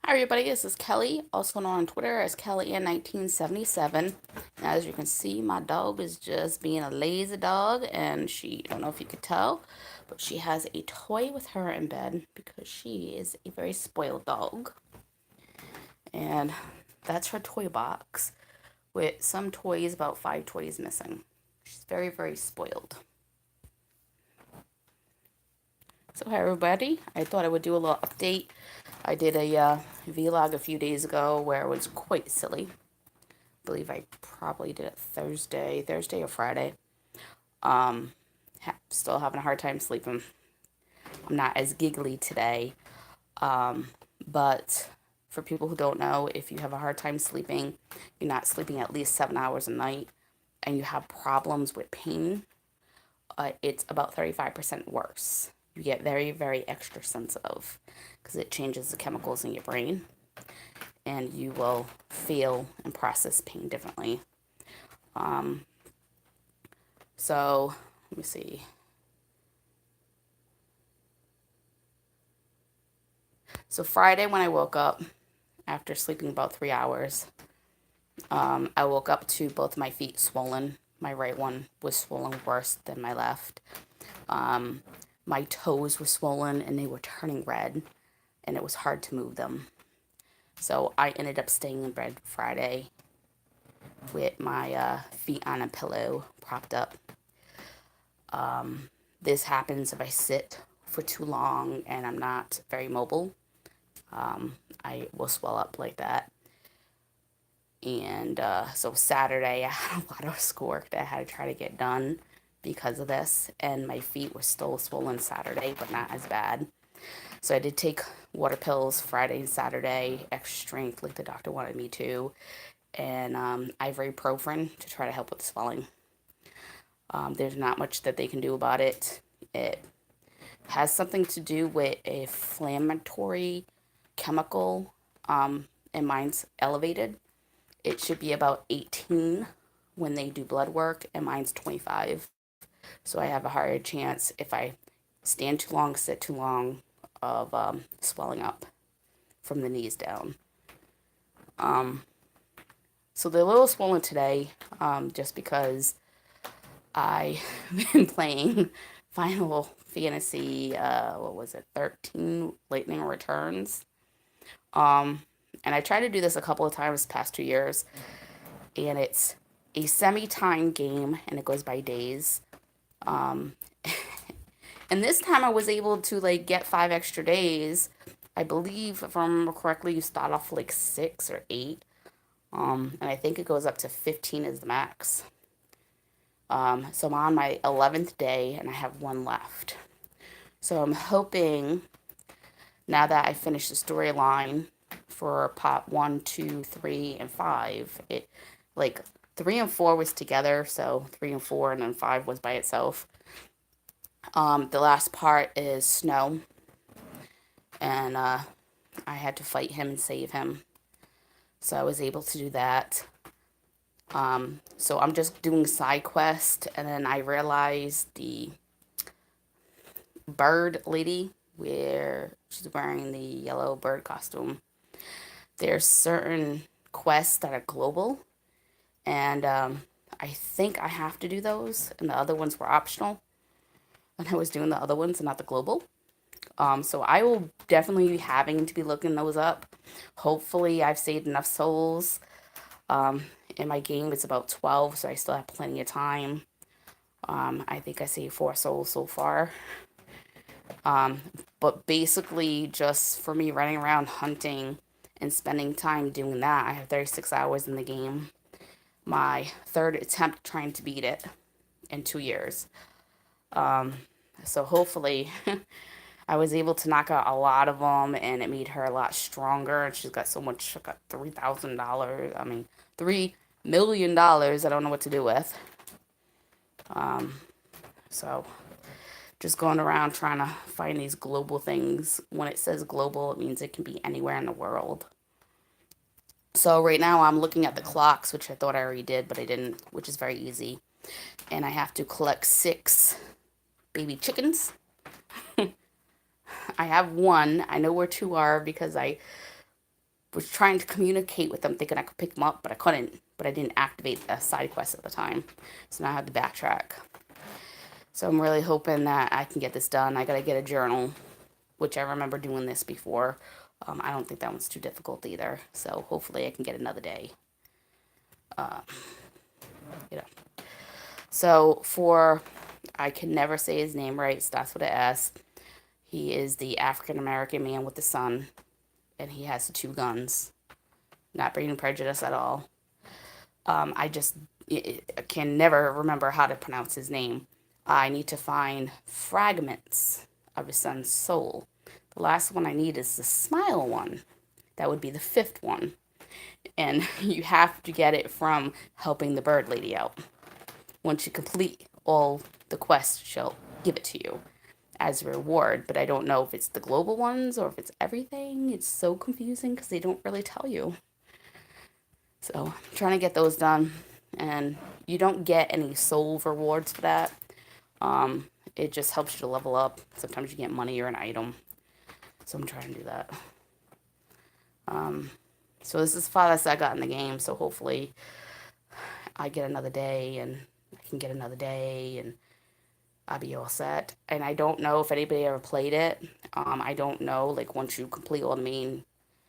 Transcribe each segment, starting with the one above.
Hi everybody, this is Kelly, also known on Twitter as KellyN1977. Now, as you can see, my dog is just being a lazy dog, and I don't know if you could tell, but she has a toy with her in bed because she is a very spoiled dog. And that's her toy box with some toys, about 5 toys missing. She's very, very spoiled. So, hi everybody, I thought I would do a little update. I did a vlog a few days ago where it was quite silly. I believe I probably did it Thursday or Friday. Still having a hard time sleeping. I'm not as giggly today. But for people who don't know, if you have a hard time sleeping, you're not sleeping at least 7 hours a night, and you have problems with pain, it's about 35% worse. You get very, very extra sensitive because it changes the chemicals in your brain, and you will feel and process pain differently. So, let me see. So, Friday, when I woke up after sleeping about 3 hours, I woke up to both my feet swollen. My right one was swollen worse than my left. My toes were swollen and they were turning red, and it was hard to move them. So I ended up staying in bed Friday with my feet on a pillow, propped up. This happens if I sit for too long and I'm not very mobile. I will swell up like that. And so Saturday, I had a lot of schoolwork that I had to try to get done because of this. And my feet were still swollen Saturday, but not as bad. So I did take water pills Friday and Saturday, extra strength, like the doctor wanted me to, and ibuprofen to try to help with the swelling. There's not much that they can do about it. It has something to do with a inflammatory chemical, and mine's elevated. It should be about 18 when they do blood work, and mine's 25. So I have a higher chance if I stand too long, sit too long, of swelling up from the knees down. So they're a little swollen today, just because I've been playing Final Fantasy, what was it, 13 Lightning Returns. And I tried to do this a couple of times past 2 years, and it's a semi-time game, and it goes by days. And this time I was able to like get 5 extra days. I believe, if I remember correctly, you start off like 6 or 8. And I think it goes up to 15 is the max. So I'm on my 11th day and I have one left. So I'm hoping now that I finish the storyline for part 1, 2, 3, and 5, it like 3 and 4 was together, so 3 and 4, and then 5 was by itself. The last part is Snow, and I had to fight him and save him. So I was able to do that. So I'm just doing side quest, and then I realized the bird lady, where she's wearing the yellow bird costume. There's certain quests that are global, and I think I have to do those, and the other ones were optional. And I was doing the other ones and not the global. So I will definitely be having to be looking those up. Hopefully, I've saved enough souls. In my game, it's about 12, so I still have plenty of time. I think I saved 4 souls so far. But basically, just for me running around hunting and spending time doing that, I have 36 hours in the game. My third attempt trying to beat it in 2 years. So hopefully, I was able to knock out a lot of them, and it made her a lot stronger. And she's got so much, she got $3,000. I mean, $3 million. I don't know what to do with. So just going around trying to find these global things. When it says global, it means it can be anywhere in the world. So right now I'm looking at the clocks, which I thought I already did, but I didn't, which is very easy. And I have to collect 6 baby chickens. I have one. I know where 2 are because I was trying to communicate with them, thinking I could pick them up, but I couldn't. But I didn't activate the side quest at the time, so now I have to backtrack. So I'm really hoping that I can get this done. I gotta get a journal, which I remember doing this before. I don't think that one's too difficult either. So hopefully I can get another day. You know. So for, I can never say his name right. Starts with an S. He is the African American man with the son, and he has the two guns. Not bringing prejudice at all. I just can never remember how to pronounce his name. I need to find fragments of his son's soul. The last one I need is the smile one. That would be the fifth one. And you have to get it from helping the bird lady out. Once you complete all the quests, she'll give it to you as a reward. But I don't know if it's the global ones or if it's everything. It's so confusing because they don't really tell you. So I'm trying to get those done. And you don't get any soul rewards for that. It just helps you to level up. Sometimes you get money or an item. So I'm trying to do that. So this is the farthest I got in the game. So hopefully I get another day and I can get another day and I'll be all set. And I don't know if anybody ever played it. I don't know, like, once you complete all the main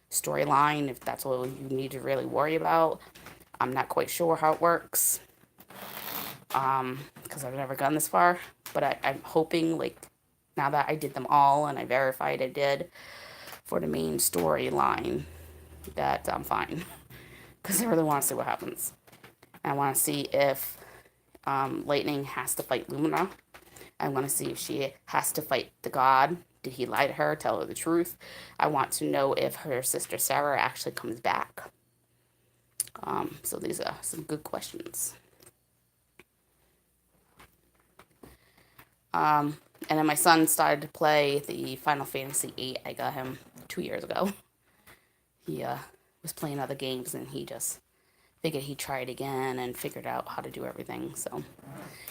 storyline, if that's all you need to really worry about. I'm not quite sure how it works. Because I've never gone this far. But I'm hoping, like, now that I did them all and I verified I did for the main storyline, that I'm fine. Because I really want to see what happens. I want to see if Lightning has to fight Lumina. I want to see if she has to fight the god. Did he lie to her, tell her the truth? I want to know if her sister Sarah actually comes back. So these are some good questions. And then my son started to play the Final Fantasy VIII. I got him 2 years ago. He was playing other games and he just figured he'd try it again and figured out how to do everything. So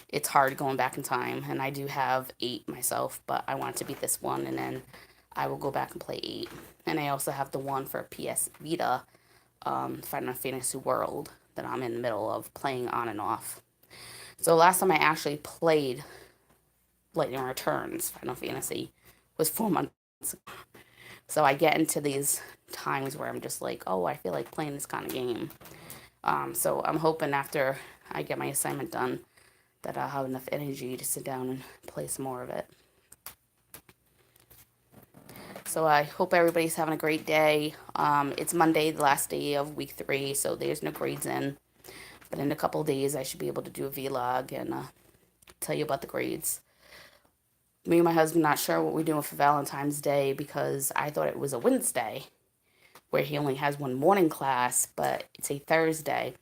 it's hard going back in time. And I do have 8 myself, but I want to beat this one and then I will go back and play 8. And I also have the one for PS Vita, Final Fantasy World, that I'm in the middle of playing on and off. So last time I actually played Lightning Returns Final Fantasy was 4 months ago. So I get into these times where I'm just like, oh, I feel like playing this kind of game. So I'm hoping after I get my assignment done that I'll have enough energy to sit down and play some more of it. So I hope everybody's having a great day. It's Monday, the last day of week 3, so there's no grades in. But in a couple of days, I should be able to do a vlog and tell you about the grades. Me and my husband not sure what we're doing for Valentine's Day because I thought it was a Wednesday where he only has one morning class, but it's a Thursday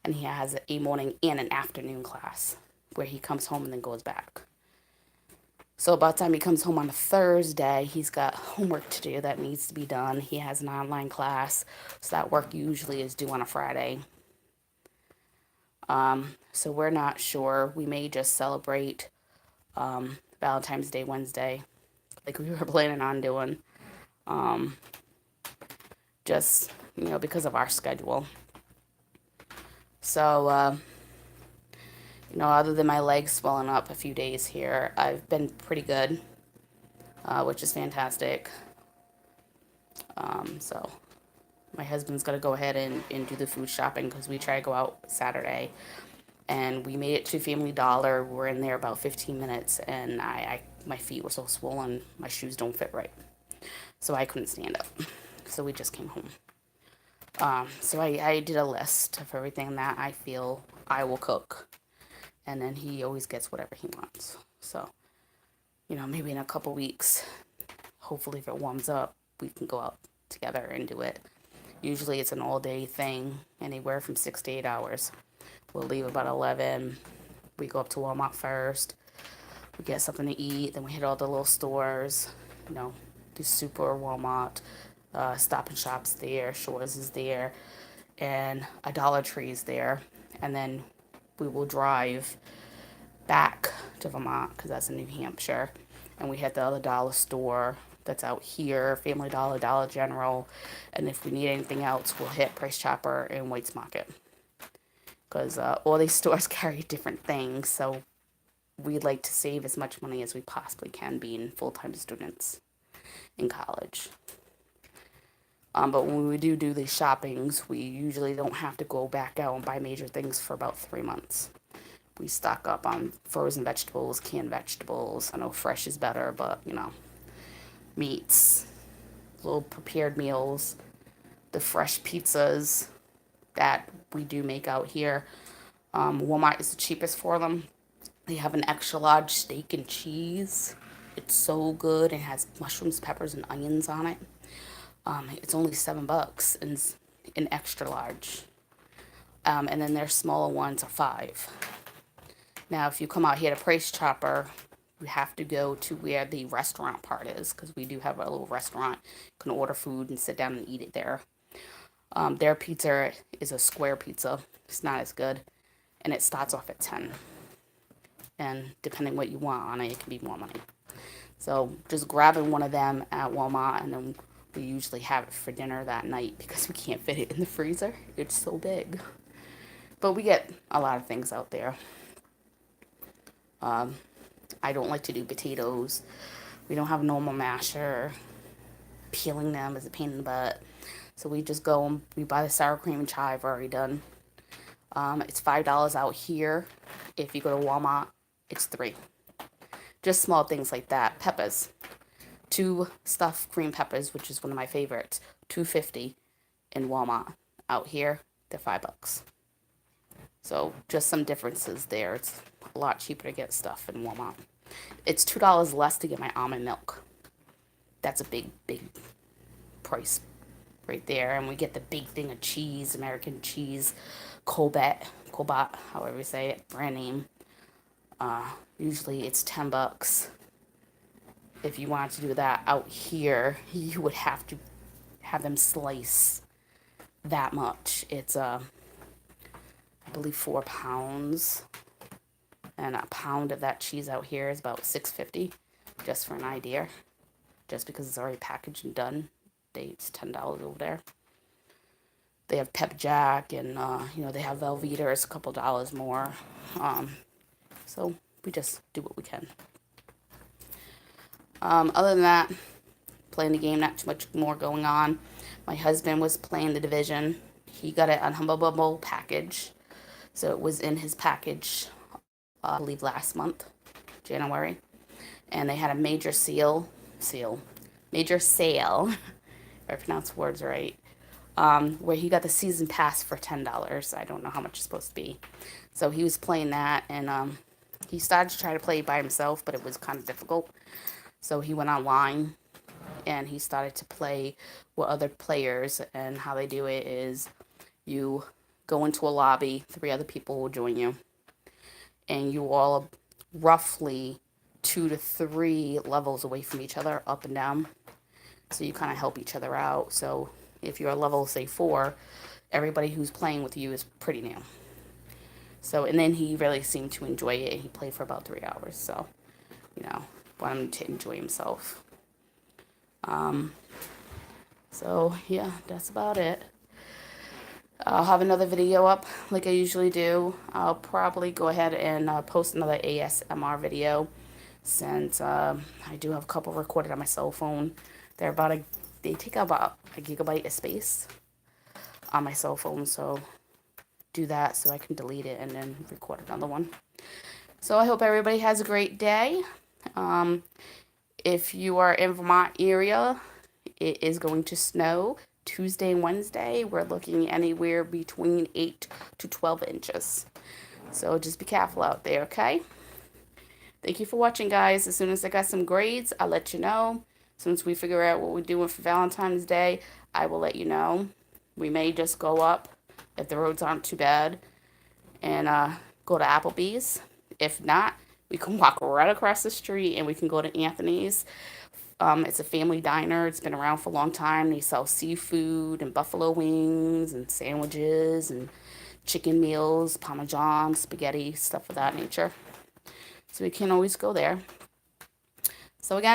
and he has a morning and an afternoon class where he comes home and then goes back. So about the time he comes home on a Thursday, he's got homework to do that needs to be done. He has an online class, so that work usually is due on a Friday. So we're not sure. We may just celebrate Valentine's Day Wednesday, like we were planning on doing. Just, because of our schedule. So, other than my legs swelling up a few days here, I've been pretty good, which is fantastic. So my husband's going to go ahead and do the food shopping because we try to go out Saturday. And we made it to Family Dollar. We're in there about 15 minutes, and my feet were so swollen, my shoes don't fit right. So I couldn't stand up. So we just came home. So I did a list of everything that I feel I will cook. And then he always gets whatever he wants. So, maybe in a couple weeks, hopefully if it warms up, we can go out together and do it. Usually it's an all-day thing, anywhere from 6 to 8 hours. We'll leave about 11. We go up to Walmart first. We get something to eat. Then we hit all the little stores, do Super, Walmart, Stop and Shop's there, Shores is there, and a Dollar Tree is there. And then we will drive back to Vermont because that's in New Hampshire. And we hit the other dollar store, that's out here, Family Dollar, Dollar General, and if we need anything else, we'll hit Price Chopper and White's Market. Because all these stores carry different things, so we'd like to save as much money as we possibly can, being full-time students in college. But when we do these shoppings, we usually don't have to go back out and buy major things for about 3 months. We stock up on frozen vegetables, canned vegetables. I know fresh is better, but, you know, meats, little prepared meals, the fresh pizzas that we do make out here. Walmart is the cheapest for them. They have an extra large steak and cheese. It's so good. It has mushrooms, peppers, and onions on it. It's only $7 and an extra large. And then their smaller ones are $5. Now, if you come out here to Price Chopper, you have to go to where the restaurant part is, because we do have a little restaurant. You can order food and sit down and eat it there. Their pizza is a square pizza. It's not as good. And it starts off at 10. And depending what you want on it, it can be more money. So just grabbing one of them at Walmart, and then we usually have it for dinner that night because we can't fit it in the freezer. It's so big. But we get a lot of things out there. I don't like to do potatoes. We don't have a normal masher. Peeling them is a pain in the butt. So we just go and we buy the sour cream and chive already done. It's $5 out here. If you go to Walmart, it's $3. Just small things like that. Peppers. 2 stuffed green peppers, which is one of my favorites. $2.50 in Walmart. Out here, they're $5. So just some differences there. It's a lot cheaper to get stuff in Walmart. It's $2 less to get my almond milk. That's a big price right there. And we get the big thing of cheese, American cheese, Colbert, however you say it, brand name. Usually it's $10. If you wanted to do that out here, you would have to have them slice that much. It's I believe 4 pounds, and a pound of that cheese out here is about $6.50, just for an idea. Just because it's already packaged and done, it's $10 over there. They have Pep Jack, and you know, they have Velveeta. It's a couple dollars more. So we just do what we can. Other than that, playing the game, not too much more going on. My husband was playing The Division. He got it on Humble Bundle package. So it was in his package, I believe last month, January. And they had a major sale, if I pronounce words right, where he got the season pass for $10. I don't know how much it's supposed to be. So he was playing that, and he started to try to play by himself, but it was kind of difficult. So he went online, and he started to play with other players, and how they do it is you go into a lobby, 3 other people will join you, and you all roughly 2 to 3 levels away from each other, up and down. So you kind of help each other out. So if you're a level, say 4, everybody who's playing with you is pretty new. So, and then he really seemed to enjoy it. He played for about 3 hours. So, you know, want him to enjoy himself. So yeah, that's about it. I'll have another video up like I usually do. I'll probably go ahead and post another ASMR video, since I do have a couple recorded on my cell phone. They take about a gigabyte of space on my cell phone, so do that so I can delete it and then record another one. So I hope everybody has a great day. If you are in Vermont area, it is going to snow Tuesday and Wednesday. We're looking anywhere between 8 to 12 inches. So just be careful out there, okay? Thank you for watching, guys. As soon as I got some grades, I'll let you know. As soon as we figure out what we're doing for Valentine's Day, I will let you know. We may just go up, if the roads aren't too bad, and go to Applebee's. If not, we can walk right across the street and we can go to Anthony's. It's a family diner. It's been around for a long time. They sell seafood and buffalo wings and sandwiches and chicken meals, parmesan, spaghetti, stuff of that nature. So we can always go there. So again,